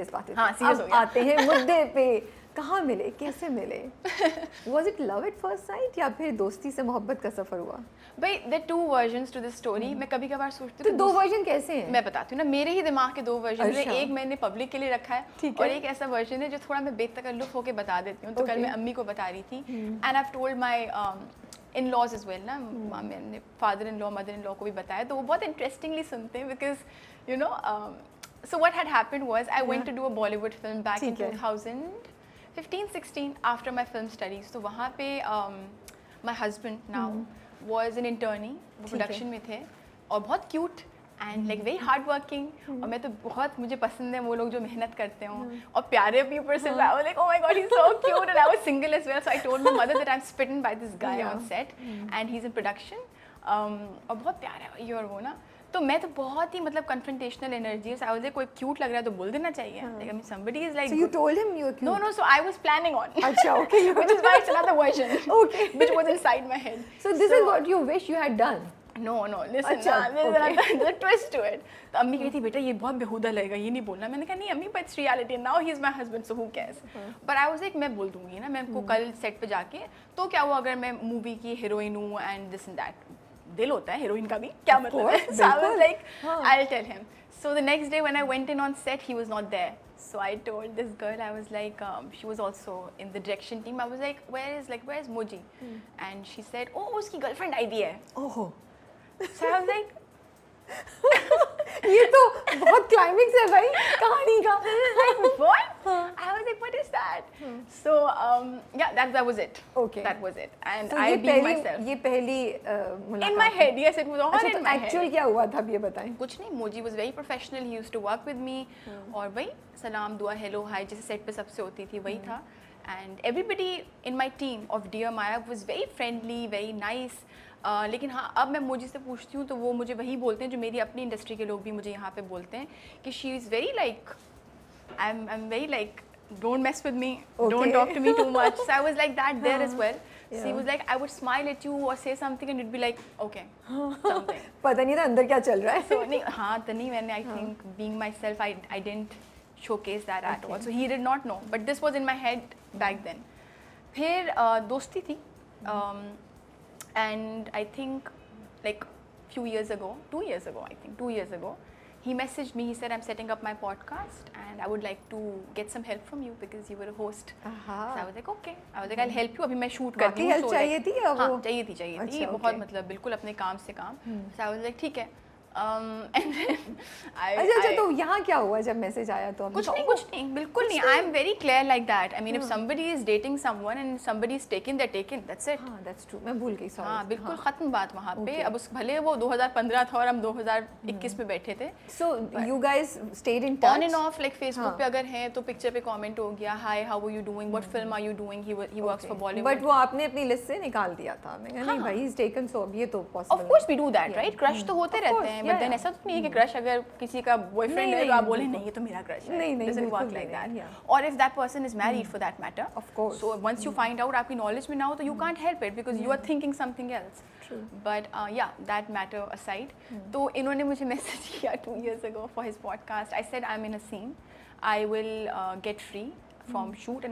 इस बातें हाँ, पे। serious हो अब गया। आते हैं मुद्दे पे, कहाँ मिले, कैसे मिले? Was it love at first sight या फिर दोस्ती से मोहब्बत का सफर हुआ? भाई there are two versions to this story. मैं कभी कभार सोचती तो हूँ दो वर्जन कैसे हैं? मैं बताती हूँ ना, मेरे ही दिमाग के दो वर्जन है। अच्छा। एक मैंने पब्लिक के लिए रखा है ठीक और है। एक ऐसा वर्जन है जो थोड़ा मैं बेतकल्लुफ़ होके बता देती हूँ। तो कल Okay. मैं अम्मी को बता रही थी and I have told my in laws is well ना, मैंने father in law mother in law को भी बताया, तो वो बहुत इंटरेस्टिंगली सुनते हैं because you know so what had happened was I went to do a Bollywood film back in ठीक है। 2015-16 after my film studies. तो वहाँ पे my husband now was an internee, वो प्रोडक्शन में थे और बहुत cute and like very hard working. और मैं तो बहुत, मुझे पसंद है वो लोग जो मेहनत करते हों और प्यारे भी ऊपर से। I was like, oh my god, he's so cute, and I was single as well, so I told my mother that I'm smitten by this guy on set and he's in production. और बहुत प्यारा है ये और वो ना, तो मैं तो बहुत ही मतलब कन्फ्रंटेशनल एनर्जी से, आई वाज लाइक कोई क्यूट लग रहा है तो बोल देना चाहिए। Like I mean somebody is like So you told him you were cute? no, so I was planning on. अच्छा, okay. Which is why it's another version. Okay. Which was inside my head. So this is what you wish you had done? No, listen, अच्छा, there's a twist to it. तो अम्मी कहती बेटा ये बहुत बेहुदा लगेगा, ये नहीं बोलना। मैंने कहा नहीं अम्मी, but it's reality. Now he is my husband, so who cares? But I was like मैं बोल दूंगी ना, मैं को कल सेट पे जाके, तो क्या हुआ अगर मैं मूवी की हीरोइन हूँ and this and that, दिल होता है हीरोइन का भी, क्या मतलब है? So I was like, I'll tell him. So the next day when I went in on set, he was not there. So I told this girl, I was like, she was also in the direction team. I was like, where's Moji? And she said, oh, उसकी girlfriend आई भी है. ओहो, So I was like, ये तो बहुत climax है भाई कहानी का। what? I was like, what is that? So yeah, that was it. Okay. That was it. And So I ये being myself. ये पहली मुलाकात In my head, yes, it was all अच्छा, in तो my head. एक्चुअल क्या हुआ था अब ये बताएं। कुछ नहीं, Moji was very professional, he use to work with me और वही सलाम दुआ हेलो हाय जैसे सेट पे सबसे होती थी वही था। And everybody in my team of dear Maya was very friendly very nice. लेकिन हाँ, अब मैं मोजी से पूछती हूँ तो वो मुझे वही बोलते हैं जो मेरी अपनी इंडस्ट्री के लोग भी मुझे यहाँ पे बोलते हैं कि she is very like I am very like don't mess with me, don't talk to me too much. So I was like that there as well. So he was like, I would smile at you or say something and you'd be like, okay, something. पता नहीं था अंदर क्या चल रहा है। So नहीं, हाँ तो नहीं, मैंने I think being myself I didn't showcase that at all. So he did not know, but this was in my head back then. फिर दोस्ती थी and I think like few years ago, 2 years ago I think, 2 years ago, he messaged me, he said I'm setting up my podcast and I would like to get some help from you because you were a host. So I was like okay, I was like I'll help you, अभी मैं shoot करती हूँ। Help चाहिए थी या हाँ वो? चाहिए थी अच्छा, बहुत okay. मतलब बिल्कुल अपने काम से काम। So I was like ठीक है and then अच्छा, तो यहाँ क्या हुआ जब मैसेज आया तो? कुछ नहीं बिल्कुल नहीं। I am very clear like that. I mean if somebody is dating someone and somebody is taking that taken, that's it. हाँ, that's true, मैं भूल गई, sorry। हाँ बिल्कुल खत्म बात वहाँ पे। अब उस भले वो 2015 था और हम 2021 में बैठे थे। So you guys stayed in touch? On and off, like Facebook पे अगर हैं तो पिक्चर पे कमेंट हो गया, hi how are you doing, what film are you doing, he works for Bollywood. But वो आपने अपनी लिस्ट से निकाल दिया था। मैं कहा नहीं भाई, ही इज टेकन, सो अब ये तो possible of course we do that right, crush तो होते Of रहते course, हैं, yeah, बट देन yeah. ऐसा तो नहीं है कि क्रश अगर किसी का बॉयफ्रेंड है तो आप बोले नहीं ये तो मेरा क्रश है। नहीं, doesn't बिल्कुल work like नहीं, that. yeah. Or if that person is married for that matter. Of course. So once you find out आपकी knowledge में ना हो तो you can't help it because you are thinking something else. True. But yeah, that matter aside, तो इन्होंने मुझे message किया 2 years ago for his podcast. I said I'm in a scene. I will get free from shoot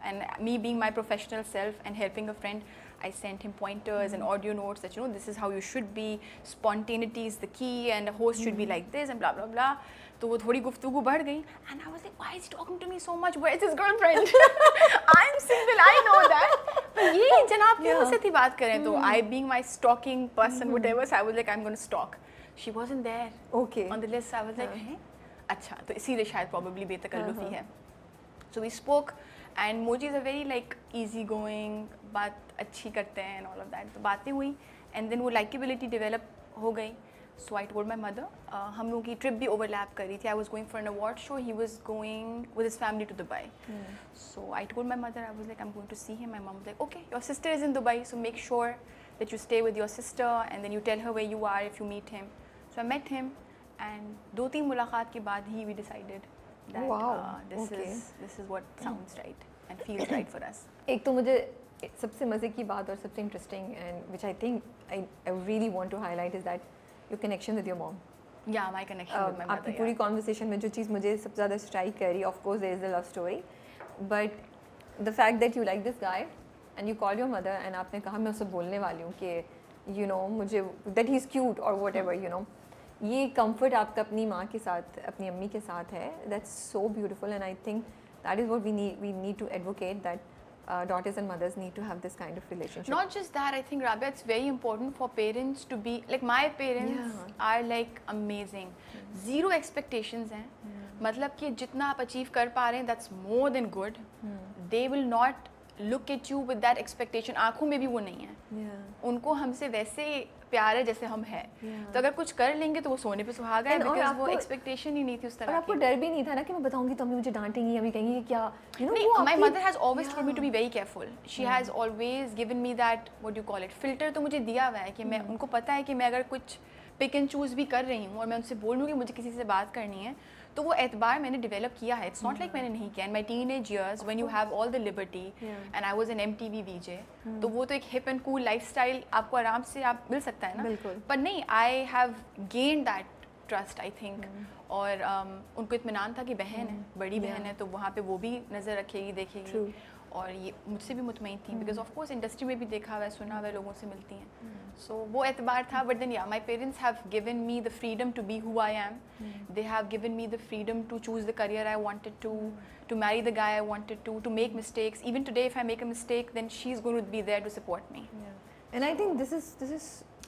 and me being my professional self and helping a friend, I sent him pointers and audio notes that, you know, this is how you should be, spontaneity is the key and a host should be like this and blah blah blah. तो वो थोड़ी गुफ्तगू बढ़ गई and I was like, why is he talking to me so much, where is his girlfriend? I'm single, I know that. but ये जनाब की मुझसे थी बात करें तो I being my stalking person whatever, so I was like I'm going to stalk. She wasn't there Okay. on the list, so I was like हैं अच्छा, तो इसीलिए शायद probably बेतकल्लुफ़ी है। So we spoke and Moji is a very like easy going, बात अच्छी करते हैं and all of that. तो बातें हुई and then वो likability develop हो गई. So I told my mother, हम लोगों की trip भी overlap कर रही थी. I was going for an award show, he was going with his family to Dubai. So I told my mother, I was like, I'm going to see him. My mom was like, okay, your sister is in Dubai, so make sure that you stay with your sister and then you tell her where you are if you meet him. So I met him and 2-3 मुलाकात के बाद ही we decided that Wow, this okay. is what sounds right and feels right for us. एक तो मुझे सबसे मज़े की बात और सबसे interesting and which I think I really want to highlight is that your connection with your mom. Yeah, my connection with my mother. आपकी Yeah. पूरी कॉन्वर्सेशन में जो चीज़ मुझे सबसे ज़्यादा स्ट्राइक कर रही है, of course there is a love story, but the fact that you like this guy and you call your mother and आपने कहा मैं उससे बोलने वाली हूँ कि यू नो मुझे दैट ही इज़ क्यूट और वट एवर यू नो, ये कंफर्ट आपका अपनी माँ के साथ, अपनी अम्मी के साथ है, that's so beautiful and I think that is what we need to advocate, that daughters and mothers need to have this kind of relationship. Not just that, I think Rabia, it's very important for parents to be like my parents are like amazing. Zero expectations हैं. मतलब कि जितना आप achieve कर पा रहे हैं that's more than good. They will not look at you with that expectation. आँखों में भी वो नहीं है. उनको हमसे वैसे प्यार है जैसे हम हैं. तो अगर कुछ कर लेंगे तो वो सोने पे सुहागा है, because वो expectation ही नहीं थी उस तरह की. और आपको डर भी नहीं था ना कि मैं बताऊंगी तो अम्मी मुझे डांटेंगी, अम्मी कहेंगी कि क्या, you know, नहीं, my mother has always told me to be very careful. She has always given me that, what do you call it, filter तो मुझे दिया हुआ है कि मैं, उनको पता है कि मैं अगर कुछ पिक एंड चूज़ भी कर रही हूँ और मैं उनसे बोलूँ कि मुझे किसी से बात करनी है, तो वो एतबार मैंने डेवलप किया है. इट्स नॉट लाइक मैंने नहीं किया. In my teenage years when you have all the liberty and I was an MTV VJ, तो वो तो एक हिप एंड कूल लाइफस्टाइल आपको आराम से आप मिल सकता है ना. पर नहीं, I have gain that trust I think. और उनको इत्मीनान था कि बहन है, बड़ी बहन है, तो वहाँ पे वो भी नज़र रखेगी, देखेगी. और ये मुझसे भी मुतमईन थी, बिकॉज ऑफ कोर्स इंडस्ट्री में भी देखा हुआ है, सुना हुआ है, लोगों से मिलती हैं. सो वो एतबार था. But then yeah my parents have given me the freedom to be who I am. They have given me the freedom to choose the career I wanted to marry the guy I wanted to make mistakes. Even today if I make a mistake, then she's going to be there to support me. And I think this is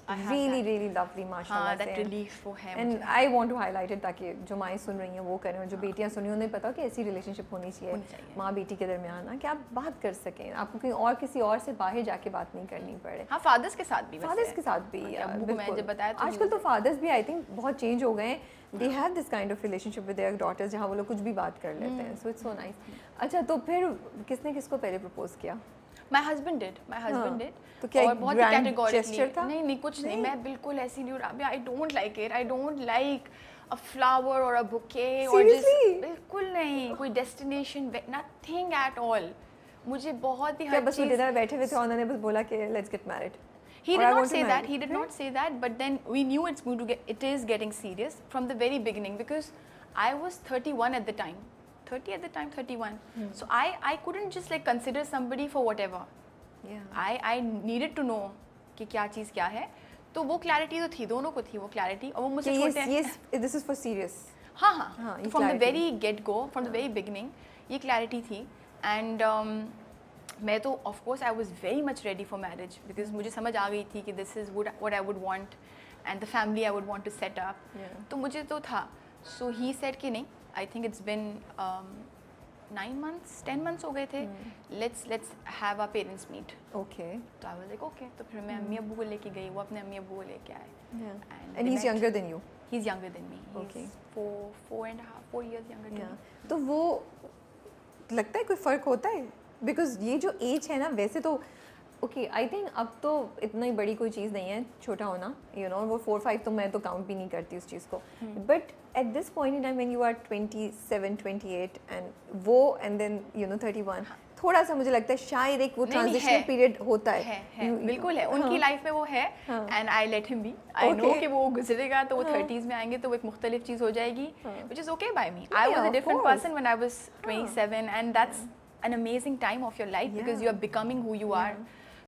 really lovely, mashallah. हाँ, that relief वो है. And I want to highlight it ताकि जो माएँ सुन रही हैं वो करें, और जो बेटियाँ सुन रही हैं उन्हें पता हो कि ऐसी रिलेशनशिप होनी चाहिए माँ बेटी के दरमियान ना, कि आप बात कर सकें, आपको कहीं और किसी और से बाहर जाके बात नहीं करनी पड़े. हाँ, फादर्स के साथ भी. फादर्स के साथ भी बिल्कुल. आजकल तो फादर्स भी आई थिंक बहुत चेंज हो गए हैं. They have this kind of relationship with their daughters जहाँ वो लोग कुछ भी बात कर लेते हैं. So it's so nice. अच्छा, तो फिर किसने किसको पहले प्रपोज किया? My husband did. तो क्या और बहुत categorically था? नहीं कुछ नहीं. मैं बिल्कुल ऐसी नहीं हूँ. I don't like it. I don't like a flower or a bouquet or just बिल्कुल नहीं. कोई destination, nothing at all. मुझे बहुत ही हर बस डिनर बैठे हुए थे और उन्होंने बस बोला कि let's get married. He did not say that. He did not say that. But then we knew it is getting serious from the very beginning, because I was 31 at the time. 30 at the time, 31. So I couldn't just like consider somebody for whatever. I needed to know कि क्या चीज़ क्या है. तो वो clarity तो थी, दोनों को थी वो clarity. और वो मुझे छोटे. Yes, this is for serious. हाँ. From the very get go, from the very beginning, ये clarity थी. And मैं तो of course I was very much ready for marriage, because मुझे समझ आ गई थी कि this is what I would want and the family I would want to set up. तो मुझे तो था. So he said कि नहीं, I think it's been 9 months, 10 months हो गए थे. Let's have our parents meet. Okay. तो I was like okay. तो फिर मैं अम्मी अब्बू को लेके गई, वो अपने अम्मी अब्बू को लेके आए. And he's younger than you. He's younger than me. Okay. He's 4 years younger than me. तो वो लगता है कोई फ़र्क होता है? Because ये जो एज है ना, वैसे तो ओके, आई थिंक अब तो इतना ही बड़ी कोई चीज़ नहीं है छोटा होना, यू नो. वो 4-5 तो मैं तो काउंट भी नहीं करती उस चीज़ को. But at this point in time when you are 27, 28 and वो एंड देन यू नो 31, थोड़ा सा मुझे लगता है शायद एक वो ट्रांजिशनल पीरियड होता है. बिल्कुल है. उनकी लाइफ में वो है. And I let him B. I know कि वो गुजरेगा तो वो 30s में आएंगे तो वो एक मुख्तलिफ चीज़ हो जाएगी, which is okay by me. I was a different person when I was 27 and that's an amazing time of your life, because you are becoming who you are.